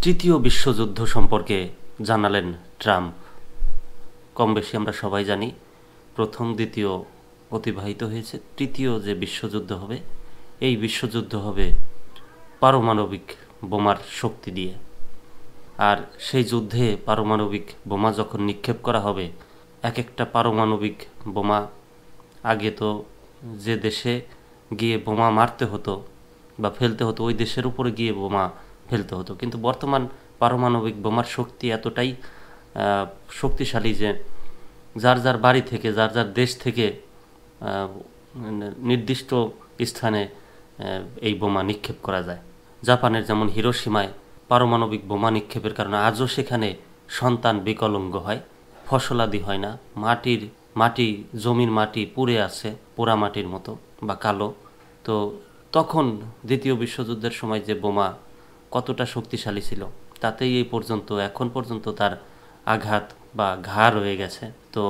তৃতীয় বিশ্বযুদ্ধ সম্পর্কে জানালেন ট্রাম্প। কম বেশি আমরা সবাই জানি প্রথম দ্বিতীয় অতিবাহিত হয়েছে, তৃতীয় যে বিশ্বযুদ্ধ হবে এই বিশ্বযুদ্ধ হবে পারমাণবিক বোমার শক্তি দিয়ে। আর সেই যুদ্ধে পারমাণবিক বোমা যখন নিক্ষেপ করা হবে, এক একটা পারমাণবিক বোমা, আগে তো যে দেশে গিয়ে বোমা মারতে হতো বা ফেলতে হতো ওই দেশের উপরে গিয়ে বোমা ফেলতে হতো, কিন্তু বর্তমান পারমাণবিক বোমার শক্তি এতটাই শক্তিশালী যে যার যার বাড়ি থেকে, যার যার দেশ থেকে নির্দিষ্ট স্থানে এই বোমা নিক্ষেপ করা যায়। জাপানের যেমন হিরোশিমায় পারমাণবিক বোমা নিক্ষেপের কারণে আজও সেখানে সন্তান বিকলাঙ্গ হয়, ফসলাদি হয় না, জমির মাটি পুড়ে আছে, পোড়া মাটির মতো বা কালো। তো তখন দ্বিতীয় বিশ্বযুদ্ধের সময় যে বোমা কতটা শক্তিশালী ছিল তাতেই এখন পর্যন্ত তার আঘাত বা ঘা রয়ে গেছে। তো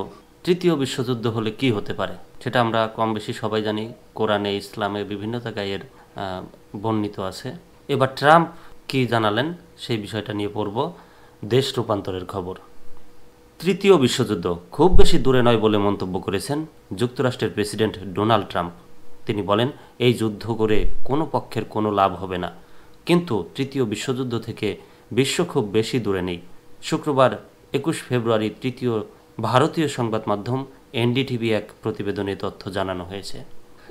তৃতীয় বিশ্বযুদ্ধ হলে কি হতে পারে সেটা আমরা কম বেশি সবাই জানি, কোরআনে, ইসলামে বিভিন্ন জায়গায় এর বর্ণিত আছে। এবার ট্রাম্প কি জানালেন সেই বিষয়টা নিয়ে পড়ব। দেশ রূপান্তরের খবর। তৃতীয় বিশ্বযুদ্ধ খুব বেশি দূরে নয় বলে মন্তব্য করেছেন যুক্তরাষ্ট্রের প্রেসিডেন্ট ডোনাল্ড ট্রাম্প। তিনি বলেন, এই যুদ্ধ করে কোনো পক্ষের কোনো লাভ হবে না, কিন্তু তৃতীয় বিশ্বযুদ্ধ থেকে বিশ্ব খুব বেশি দূরে নেই। শুক্রবার 21 ফেব্রুয়ারি তৃতীয় ভারতীয় সংবাদ মাধ্যম এনডিটিভি এক প্রতিবেদনে তথ্য জানানো হয়েছে।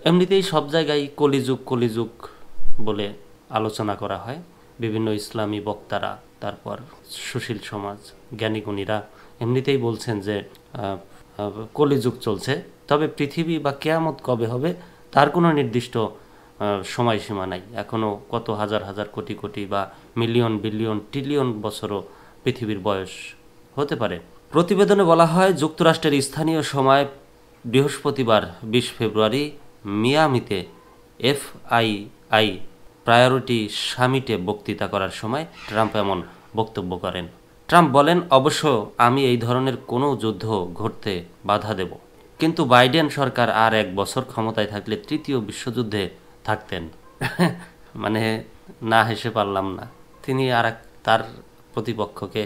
এমনিতেই সব জায়গায় কলিযুগ বলে আলোচনা করা হয়। বিভিন্ন ইসলামী বক্তারা, তারপর সুশীল সমাজ, জ্ঞানীগুণীরা এমনিতেই বলছেন যে কলিযুগ চলছে, তবে পৃথিবী বা কিয়ামত কবে হবে তার কোনো নির্দিষ্ট সময়সীমা নাই। এখনও কত হাজার হাজার কোটি কোটি বা মিলিয়ন বিলিয়ন ট্রিলিয়ন বছরও পৃথিবীর বয়স হতে পারে। প্রতিবেদনে বলা হয়, যুক্তরাষ্ট্রের স্থানীয় সময় বৃহস্পতিবার 20 ফেব্রুয়ারি মিয়ামিতে FII প্রায়োরিটি সামিটে বক্তৃতা করার সময় ট্রাম্প এমন বক্তব্য করেন। ট্রাম্প বলেন, অবশ্য আমি এই ধরনের কোনো যুদ্ধ ঘটতে বাধা দেব, কিন্তু বাইডেন সরকার আর 1 বছর ক্ষমতায় থাকলে তৃতীয় বিশ্বযুদ্ধে থাকতেন। মানে না হেসে পারলাম না। তিনি তার প্রতিপক্ষকে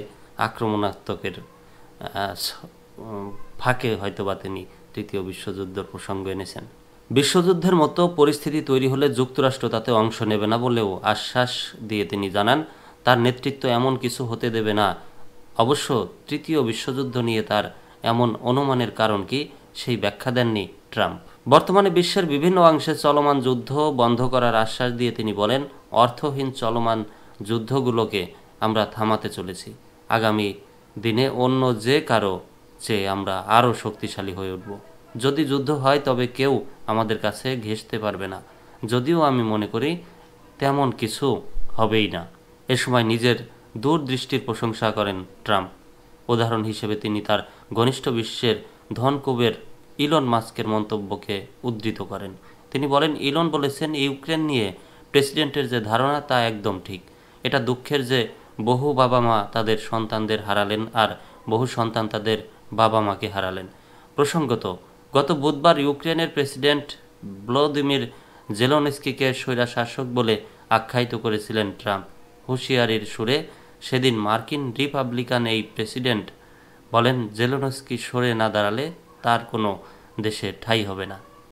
আক্রমণাত্মকের ফাঁকে হয়তোবা তিনি তৃতীয় বিশ্বযুদ্ধের প্রসঙ্গ এনেছেন। বিশ্বযুদ্ধের মতো পরিস্থিতি তৈরি হলে যুক্তরাষ্ট্র তাতে অংশ নেবে না বলেও আশ্বাস দিয়ে তিনি জানান, তার নেতৃত্ব এমন কিছু হতে দেবে না। অবশ্য তৃতীয় বিশ্বযুদ্ধ নিয়ে তার এমন অনুমানের কারণ কি সেই ব্যাখ্যা দেননি ট্রাম্প। বর্তমানে বিশ্বের বিভিন্ন অংশে চলমান যুদ্ধ বন্ধ করার আশ্বাস দিয়ে তিনি বলেন, অর্থহীন চলমান যুদ্ধগুলোকে আমরা থামাতে চলেছি। আগামী দিনে অন্য যে কারো চেয়ে আমরা আরও শক্তিশালী হয়ে উঠব। যদি যুদ্ধ হয় তবে কেউ আমাদের কাছে ঘেঁষতে পারবে না, যদিও আমি মনে করি তেমন কিছু হবেই না। এ সময় নিজের দূরদৃষ্টির প্রশংসা করেন ট্রাম্প। উদাহরণ হিসেবে তিনি তার ঘনিষ্ঠ বিশ্বের ধনকুবের ইলন মাস্কের মন্তব্যকে উদ্ধৃত করেন। তিনি বলেন, ইলন বলেছেন, ইউক্রেন নিয়ে প্রেসিডেন্টের যে ধারণা তা একদম ঠিক। এটা দুঃখের যে বহু বাবা মা তাদের সন্তানদের হারালেন আর বহু সন্তান তাদের বাবা মাকে হারালেন। প্রসঙ্গত, গত বুধবার ইউক্রেনের প্রেসিডেন্ট ভলোদিমির জেলেনস্কিকে স্বৈরশাসক বলে আখ্যায়িত করেছিলেন ট্রাম্প। হুঁশিয়ারির সুরে সেদিন মার্কিন রিপাবলিকান এই প্রেসিডেন্ট বলেন, জেলেনস্কি সরে না দাঁড়ালে তার কোনো দেশে ঠাঁই হবে না।